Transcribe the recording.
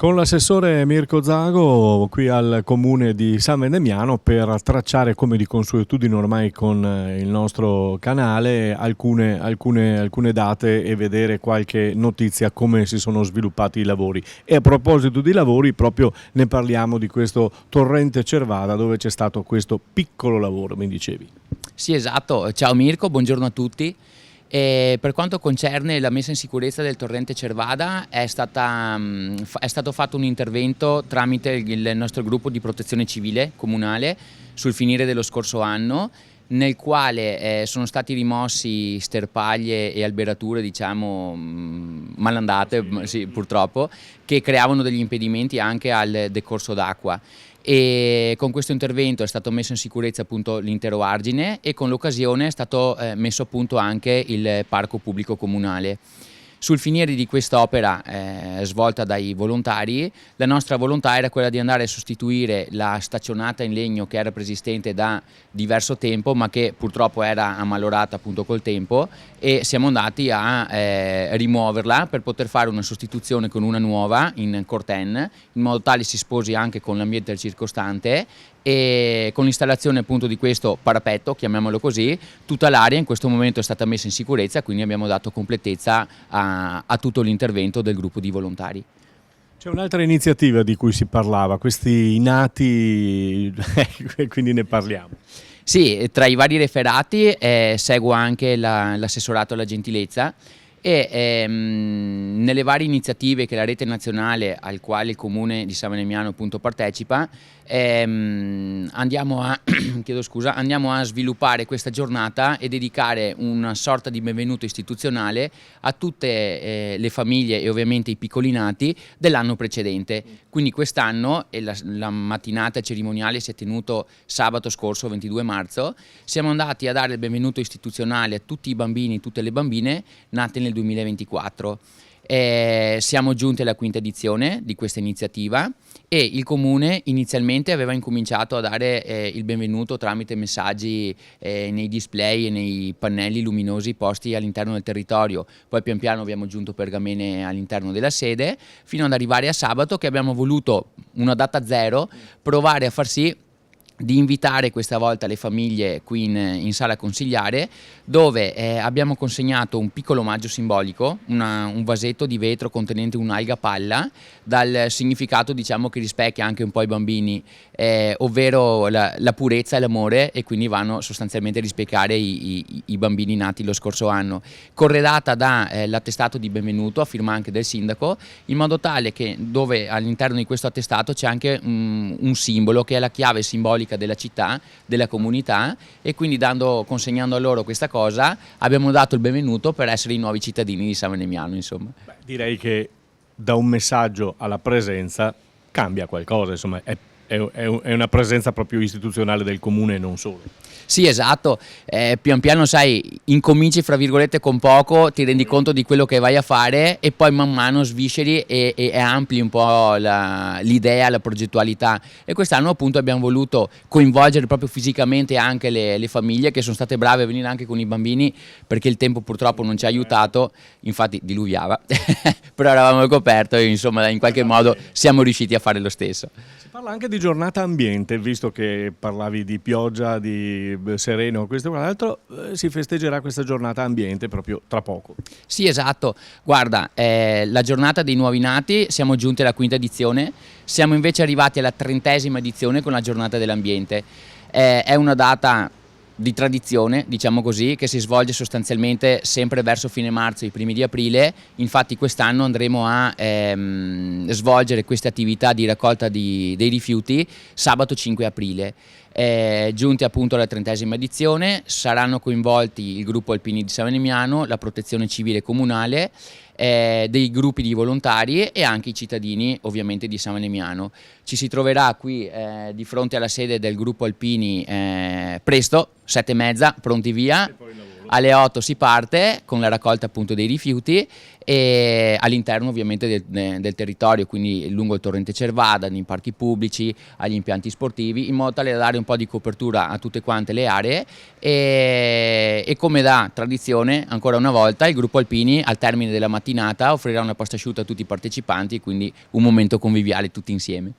Con l'assessore Mirko Zago qui al comune di San Vendemiano per tracciare, come di consuetudine ormai con il nostro canale, alcune date e vedere qualche notizia come si sono sviluppati i lavori. E a proposito di lavori, proprio ne parliamo di questo torrente Cervada dove c'è stato questo piccolo lavoro, mi dicevi. Sì, esatto. Ciao Mirko, buongiorno a tutti. Per quanto concerne la messa in sicurezza del torrente Cervada è stato fatto un intervento tramite il nostro gruppo di protezione civile comunale sul finire dello scorso anno, nel quale sono stati rimossi sterpaglie e alberature, diciamo, malandate, sì, purtroppo, che creavano degli impedimenti anche al decorso d'acqua. E con questo intervento è stato messo in sicurezza appunto l'intero argine e con l'occasione è stato messo a punto anche il parco pubblico comunale. Sul finire di quest'opera svolta dai volontari, la nostra volontà era quella di andare a sostituire la staccionata in legno che era preesistente da diverso tempo ma che purtroppo era ammalorata appunto col tempo, e siamo andati a rimuoverla per poter fare una sostituzione con una nuova in corten, in modo tale si sposi anche con l'ambiente circostante, e con l'installazione appunto di questo parapetto, chiamiamolo così, tutta l'area in questo momento è stata messa in sicurezza, quindi abbiamo dato completezza a tutto l'intervento del gruppo di volontari. C'è un'altra iniziativa di cui si parlava, questi nati, quindi ne parliamo. Sì, tra i vari referati seguo anche l'assessorato alla gentilezza e nelle varie iniziative che la rete nazionale al quale il comune di San Vendemiano appunto partecipa, andiamo a sviluppare questa giornata e dedicare una sorta di benvenuto istituzionale a tutte le famiglie e ovviamente i piccoli nati dell'anno precedente. Quindi quest'anno, e la mattinata cerimoniale si è tenuto sabato scorso 22 marzo, siamo andati a dare il benvenuto istituzionale a tutti i bambini e tutte le bambine nate nel 2024. Siamo giunti alla quinta edizione di questa iniziativa e il comune inizialmente aveva incominciato a dare il benvenuto tramite messaggi nei display e nei pannelli luminosi posti all'interno del territorio. Poi pian piano abbiamo aggiunto pergamene all'interno della sede fino ad arrivare a sabato, che abbiamo voluto, una data zero, provare a far sì di invitare questa volta le famiglie qui in sala consigliare, dove abbiamo consegnato un piccolo omaggio simbolico, un vasetto di vetro contenente un'alga palla, dal significato, diciamo, che rispecchia anche un po' i bambini, ovvero la purezza e l'amore, e quindi vanno sostanzialmente a rispecchiare i bambini nati lo scorso anno, corredata da l'attestato di benvenuto a firma anche del sindaco, in modo tale che dove all'interno di questo attestato c'è anche un simbolo che è la chiave simbolica della città, della comunità, e quindi consegnando a loro questa cosa abbiamo dato il benvenuto per essere i nuovi cittadini di San Vendemiano, insomma. Beh, direi che da un messaggio alla presenza cambia qualcosa, insomma, è una presenza proprio istituzionale del comune e non solo. Sì, esatto, pian piano, sai, incominci fra virgolette con poco, ti rendi conto di quello che vai a fare e poi man mano svisceri e ampli un po' l'idea, la progettualità, e quest'anno appunto abbiamo voluto coinvolgere proprio fisicamente anche le famiglie, che sono state brave a venire anche con i bambini perché il tempo purtroppo non ci ha aiutato, infatti diluviava, però eravamo al coperto e insomma in qualche modo siamo riusciti a fare lo stesso. Si parla anche di giornata ambiente, visto che parlavi di pioggia, di sereno, questo e quell'altro, si festeggerà questa giornata ambiente proprio tra poco. Sì, esatto, guarda, la giornata dei nuovi nati, siamo giunti alla quinta edizione, siamo invece arrivati alla 30ª edizione con la giornata dell'ambiente. È una data di tradizione, diciamo così, che si svolge sostanzialmente sempre verso fine marzo e i primi di aprile. Infatti quest'anno andremo a svolgere queste attività di raccolta dei rifiuti sabato 5 aprile. Giunti appunto alla 30ª edizione saranno coinvolti il gruppo Alpini di San Vendemiano, la protezione civile comunale, dei gruppi di volontari e anche i cittadini ovviamente di San Vendemiano. Ci si troverà qui di fronte alla sede del gruppo Alpini presto, 7:30, pronti via, alle 8 si parte con la raccolta appunto dei rifiuti e all'interno ovviamente del territorio, quindi lungo il torrente Cervada, nei parchi pubblici, agli impianti sportivi, in modo tale da dare un po' di copertura a tutte quante le aree e come da tradizione, ancora una volta, il gruppo Alpini al termine della mattinata offrirà una pasta asciutta a tutti i partecipanti, quindi un momento conviviale tutti insieme.